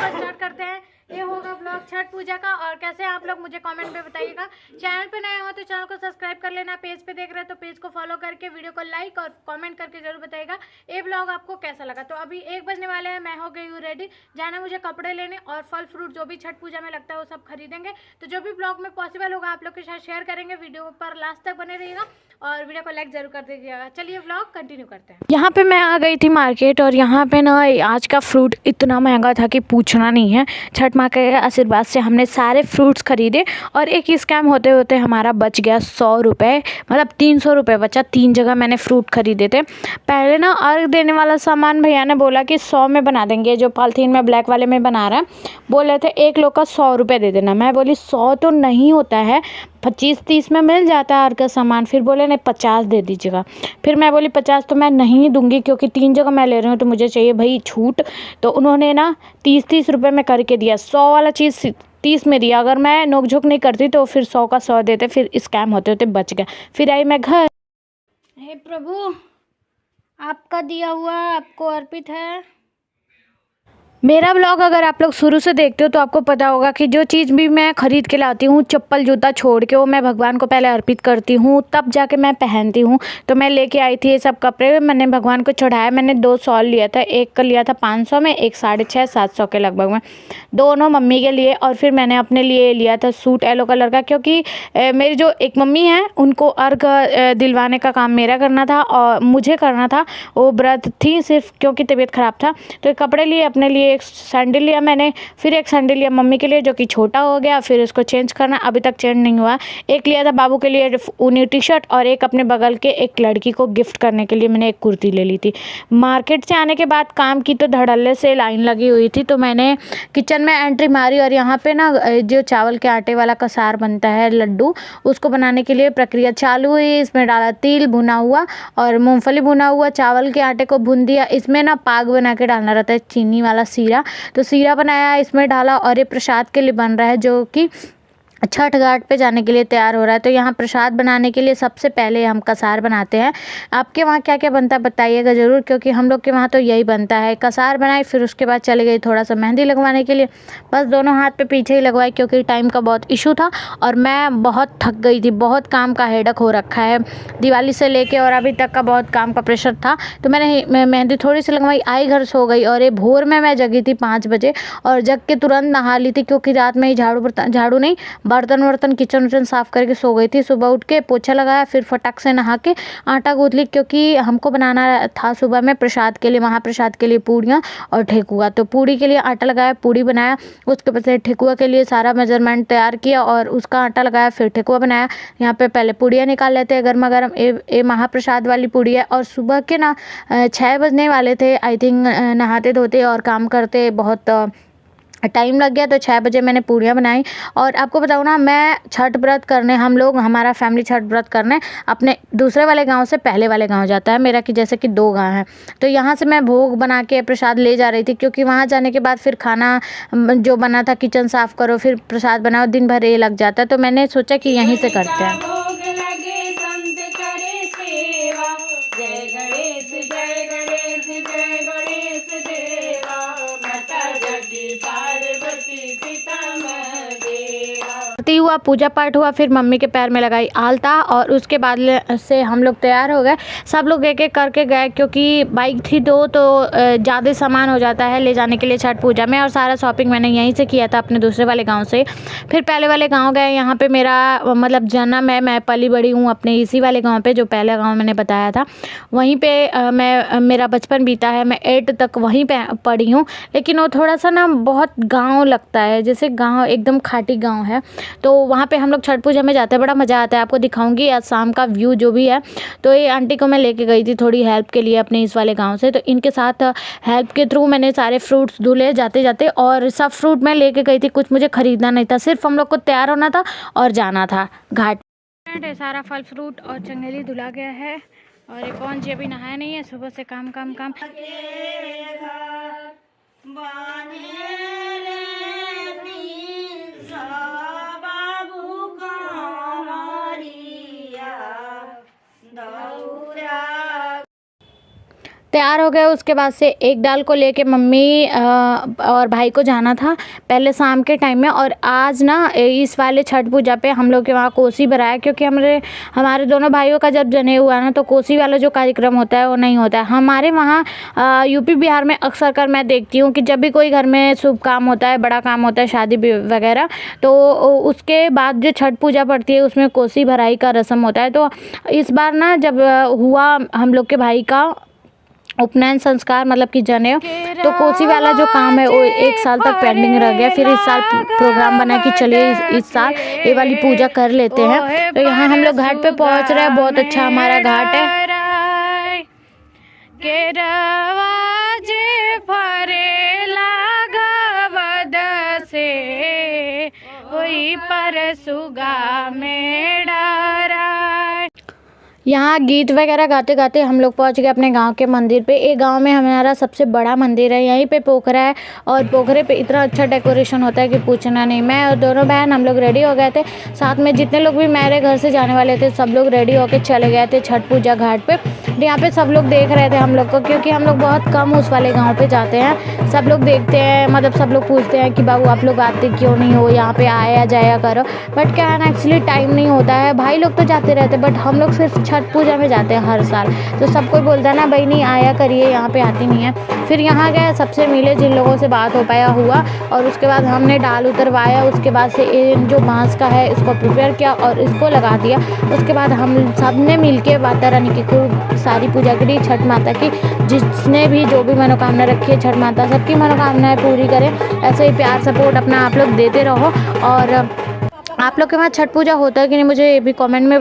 को स्टार्ट करते हैं। ये होगा ब्लॉग छठ पूजा का, और कैसे आप लोग मुझे कमेंट में बताइएगा। चैनल पे नए हो तो चैनल को सब्सक्राइब कर लेना, पेज पे देख रहे हो तो पेज को फॉलो करके वीडियो को लाइक और कमेंट करके जरूर बताइएगा ये ब्लॉग आपको कैसा लगा। तो अभी 1 बजने वाले हैं, मैं हो गई हूँ रेडी, जाना मुझे कपड़े लेने और फल फ्रूट जो भी छठ पूजा में लगता है वो सब खरीदेंगे। तो जो भी ब्लॉग में पॉसिबल होगा आप लोग के साथ शेयर करेंगे। वीडियो पर लास्ट तक बने रहिएगा और वीडियो को लाइक जरूर कर दीजिएगा। चलिए व्लॉग कंटिन्यू करते हैं। यहाँ पे मैं आ गई थी मार्केट, और यहाँ पे ना आज का फ्रूट इतना महंगा था कि पूछना नहीं है। छठ माँ के आशीर्वाद से हमने सारे फ्रूट्स खरीदे, और एक स्कैम होते होते हमारा बच गया 100 रुपये, मतलब 300 रुपये बचा। 3 जगह मैंने फ्रूट खरीदे थे। पहले ना अर्घ देने वाला सामान भैया ने बोला कि 100 में बना देंगे, जो पॉलिथीन में ब्लैक वाले में बना रहा है, बोल रहे थे 1 लोग का 100 रुपये दे देना। मैं बोली 100 तो नहीं होता है, 25-30 में मिल जाता है अर्घ का सामान। फिर बोले नहीं 50 दे दीजिएगा। फिर मैं बोली 50 तो मैं नहीं दूंगी, क्योंकि 3 जगह मैं ले रही हूँ तो मुझे चाहिए भाई छूट। तो उन्होंने ना 30-30 रुपये में करके दिया। 100 वाला चीज़ 30 में दिया। अगर मैं नोक-झोंक नहीं करती तो फिर 100 का 100 देते, फिर स्कैम होते होते बच गया। फिर आई मैं घर। हे प्रभु, आपका दिया हुआ आपको अर्पित है। मेरा ब्लॉग अगर आप लोग शुरू से देखते हो तो आपको पता होगा कि जो चीज़ भी मैं ख़रीद के लाती हूँ, चप्पल जूता छोड़ के, वो मैं भगवान को पहले अर्पित करती हूँ, तब जाके मैं पहनती हूँ। तो मैं लेके आई थी ये सब कपड़े, मैंने भगवान को चढ़ाया। मैंने 2 शॉल लिया था, एक का लिया था 500 में, एक 650-700 के लगभग में, दोनों मम्मी के लिए। और फिर मैंने अपने लिए लिया था सूट येलो कलर का, क्योंकि मेरी जो एक मम्मी है उनको अर्घ दिलवाने का काम मेरा करना था और मुझे करना था। वो व्रत थी सिर्फ, क्योंकि तबीयत ख़राब था। तो कपड़े लिए अपने लिए, एक सैंडल लिया मैंने, फिर एक सैंडल लिया मम्मी के लिए जो कि छोटा हो गया, फिर इसको चेंज करना, अभी तक चेंज नहीं हुआ। एक लिया था बाबू के लिए ऊनी टी शर्ट, और एक अपने बगल के एक लड़की को गिफ्ट करने के लिए मैंने एक कुर्ती ले ली थी। मार्केट से आने के बाद काम की तो धड़ल्ले से लाइन लगी हुई थी, तो मैंने किचन में एंट्री मारी, और यहाँ पे ना जो चावल के आटे वाला कसार बनता है लड्डू, उसको बनाने के लिए प्रक्रिया चालू हुई। इसमें डाला तिल भुना हुआ और मूंगफली भुना हुआ, चावल के आटे को भून दिया। इसमें ना पाग बना के डालना रहता है, चीनी वाला सीरा। तो सीरा बनाया, इसमें डाला, और ये प्रसाद के लिए बन रहा है, जो कि छठ घाट पे जाने के लिए तैयार हो रहा है। तो यहाँ प्रसाद बनाने के लिए सबसे पहले हम कसार बनाते हैं। आपके वहाँ क्या क्या बनता है बताइएगा ज़रूर, क्योंकि हम लोग के वहाँ तो यही बनता है। कसार बनाई, फिर उसके बाद चले गई थोड़ा सा मेहंदी लगवाने के लिए। बस दोनों हाथ पे पीछे ही लगवाई, क्योंकि टाइम का बहुत इशू था और मैं बहुत थक गई थी। बहुत काम का हेडक हो रखा है दिवाली से लेके, और अभी तक का बहुत काम का प्रेशर था। तो मैंने मेहंदी थोड़ी सी लगवाई, आई घर सो गई। और ये भोर में मैं जगी थी 5 बजे, और जग के तुरंत नहा ली थी, क्योंकि रात में ही झाड़ू नहीं, बर्तन वर्तन किचन उचन साफ़ करके सो गई थी। सुबह उठ के पोछा लगाया, फिर फटक से नहा के आटा गूँथ ली, क्योंकि हमको बनाना था सुबह में प्रसाद के लिए, महाप्रसाद के लिए पूड़ियाँ और ठेकुआ। तो पूड़ी के लिए आटा लगाया, पूड़ी बनाया, उसके बाद से ठेकुआ के लिए सारा मेजरमेंट तैयार किया और उसका आटा लगाया, फिर ठेकुआ बनाया। यहाँ पे पहले पूड़ियाँ निकाल लेते हैं गर्मा गर्म। ये महाप्रसाद वाली पूड़ी है। और सुबह के ना 6 बजने वाले थे आई थिंक, नहाते धोते और काम करते बहुत टाइम लग गया। तो 6 बजे मैंने पूड़ियाँ बनाई। और आपको बताऊँ ना, मैं छठ व्रत करने, हम लोग हमारा फैमिली छठ व्रत करने अपने दूसरे वाले गांव से पहले वाले गांव जाता है मेरा, कि जैसे कि 2 गांव हैं। तो यहाँ से मैं भोग बना के प्रसाद ले जा रही थी, क्योंकि वहाँ जाने के बाद फिर खाना जो बना था किचन साफ़ करो, फिर प्रसाद बनाओ, दिन भर ये लग जाता है। तो मैंने सोचा कि यहीं से करते हैं। हुआ पूजा पाठ हुआ, फिर मम्मी के पैर में लगाई आलता, और उसके बाद से हम लोग तैयार हो गए। सब लोग एक एक करके गए, क्योंकि बाइक थी 2 तो ज़्यादा सामान हो जाता है ले जाने के लिए छठ पूजा में। और सारा शॉपिंग मैंने यहीं से किया था अपने दूसरे वाले गांव से। फिर पहले वाले गांव गए। यहाँ पे मेरा मतलब जन्म है, मैं पली बड़ी हूँ अपने इसी वाले गाँव पे, जो पहला गाँव मैंने बताया था। वहीं पर मेरा बचपन बीता है। मैं 8 तक वहीं पर पढ़ी हूँ। लेकिन वो थोड़ा सा ना बहुत गाँव लगता है, जैसे गाँव एकदम खाटी गाँव है। तो वहाँ पे हम लोग छठ पूजा में जाते हैं, बड़ा मज़ा आता है। आपको दिखाऊंगी आज शाम का व्यू जो भी है। तो ये आंटी को मैं लेके गई थी थोड़ी हेल्प के लिए अपने इस वाले गांव से। तो इनके साथ हेल्प के थ्रू मैंने सारे फ्रूट्स धुले जाते जाते, और सब फ्रूट मैं लेके गई थी। कुछ मुझे ख़रीदना नहीं था, सिर्फ हम लोग को तैयार होना था और जाना था घाट। सारा फल फ्रूट और चंगेली धुला गया है। और ये कौन जी अभी नहाया नहीं है, सुबह से काम काम काम। तैयार हो गए। उसके बाद से एक डाल को लेके मम्मी और भाई को जाना था पहले शाम के टाइम में। और आज ना इस वाले छठ पूजा पे हम लोग के वहाँ कोसी भराया, क्योंकि हमारे दोनों भाइयों का जब जनेऊ हुआ ना तो कोसी वाला जो कार्यक्रम होता है वो नहीं होता है हमारे वहाँ। यूपी बिहार में अक्सर कर मैं देखती हूँ कि जब भी कोई घर में शुभ काम होता है, बड़ा काम होता है, शादी वगैरह, तो उसके बाद जो छठ पूजा पड़ती है उसमें कोसी भराई का रस्म होता है। तो इस बार ना जब हुआ हम लोग के भाई का उपनयन संस्कार मतलब कि जनेऊ, तो कोसी वाला जो काम है वो 1 साल तक पेंडिंग रह गया। फिर इस साल प्रोग्राम बना कि चलिए इस साल ये वाली पूजा कर लेते हैं। तो यहाँ हम लोग घाट पे पहुँच रहे हैं। बहुत अच्छा हमारा घाट है। यहाँ गीत वगैरह गाते गाते हम लोग पहुँच गए अपने गांव के मंदिर पे। एक गांव में हमारा सबसे बड़ा मंदिर है, यहीं पे पोखरा है और पोखरे पे इतना अच्छा डेकोरेशन होता है कि पूछना नहीं। मैं और दोनों बहन हम लोग रेडी हो गए थे, साथ में जितने लोग भी मेरे घर से जाने वाले थे सब लोग रेडी होके चले गए थे छठ पूजा घाट पे। यहाँ पे सब लोग देख रहे थे हम लोग को, क्योंकि हम लोग बहुत कम उस वाले गाँव पे जाते हैं। सब लोग देखते हैं, मतलब सब लोग पूछते हैं कि बाबू आप लोग आते क्यों नहीं हो, यहाँ पे आया जाया करो। बट क्या है ना, एक्चुअली टाइम नहीं होता है। भाई लोग तो जाते रहते, बट हम लोग सिर्फ छठ पूजा में जाते हैं हर साल। तो सब कोई बोलता है ना भाई नहीं आया करिए, यहाँ पे आती नहीं है। फिर यहाँ गए, सबसे मिले, जिन लोगों से बात हो पाया हुआ, और उसके बाद हमने डाल उतरवाया। उसके बाद से जो बांस का है इसको प्रिपेयर किया और इसको लगा दिया। उसके बाद हम सब ने मिल के माता रानी की खूब सारी पूजा करी, छठ माता की। जिसने भी जो भी मनोकामना रखी है छठ माता सबकी मनोकामनाएं पूरी करें। ऐसे ही प्यार सपोर्ट अपना आप लोग देते रहो। और आप लोग के वहाँ छठ पूजा होता है कि नहीं मुझे ये भी कमेंट में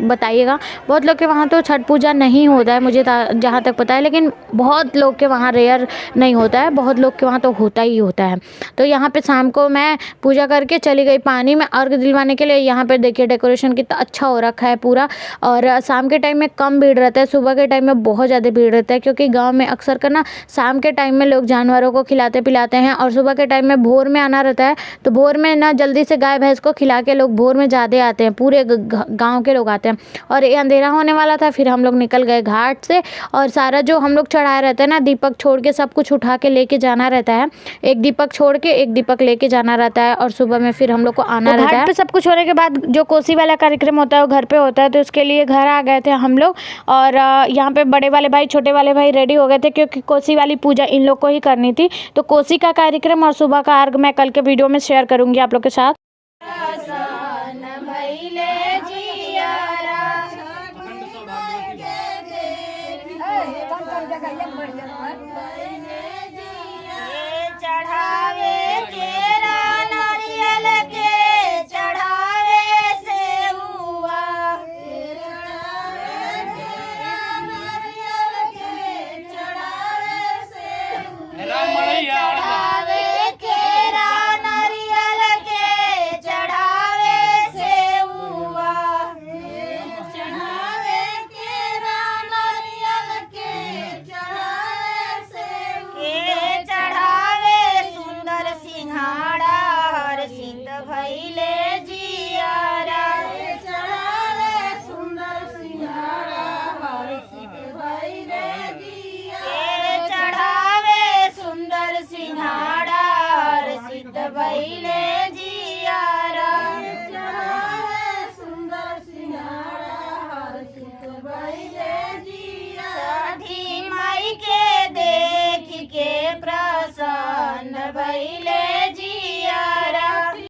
बताइएगा। बहुत लोग के वहाँ तो छठ पूजा नहीं होता है मुझे जहाँ तक पता है, लेकिन बहुत लोग के वहाँ रेयर नहीं होता है, बहुत लोग के वहाँ तो होता ही होता है। तो यहाँ पे शाम को मैं पूजा करके चली गई पानी में अर्घ दिलवाने के लिए। यहाँ पे देखिए डेकोरेशन कितना अच्छा हो रखा है पूरा। और शाम के टाइम में कम भीड़ रहता है, सुबह के टाइम में बहुत ज़्यादा भीड़ रहता है, क्योंकि गाँव में अक्सर करना शाम के टाइम में लोग जानवरों को खिलाते पिलाते हैं और सुबह के टाइम में भोर में आना रहता है। तो भोर में ना जल्दी से गाय भैंस को खिला के लोग भोर में ज़्यादा आते हैं, पूरे गांव के लोग आते हैं। और ये अंधेरा होने वाला था, फिर हम लोग निकल गए घाट से। और सारा जो हम लोग चढ़ाए रहते हैं ना, दीपक छोड़ के सब कुछ उठा के लेके जाना रहता है। एक दीपक छोड़ के एक दीपक लेके जाना रहता है और सुबह में फिर हम लोग को आना रहता है। घाट पे सब कुछ होने के बाद जो कोसी वाला कार्यक्रम होता है वो घर पे होता है, तो उसके लिए घर आ गए थे हम लोग। और यहाँ पे बड़े वाले भाई छोटे वाले भाई रेडी हो गए थे, क्योंकि कोसी वाली पूजा इन लोग को ही करनी थी। तो कोसी का कार्यक्रम और सुबह का अर्घ मैं कल के वीडियो में शेयर करूंगी आप लोग के साथ। प्रसन्न भइले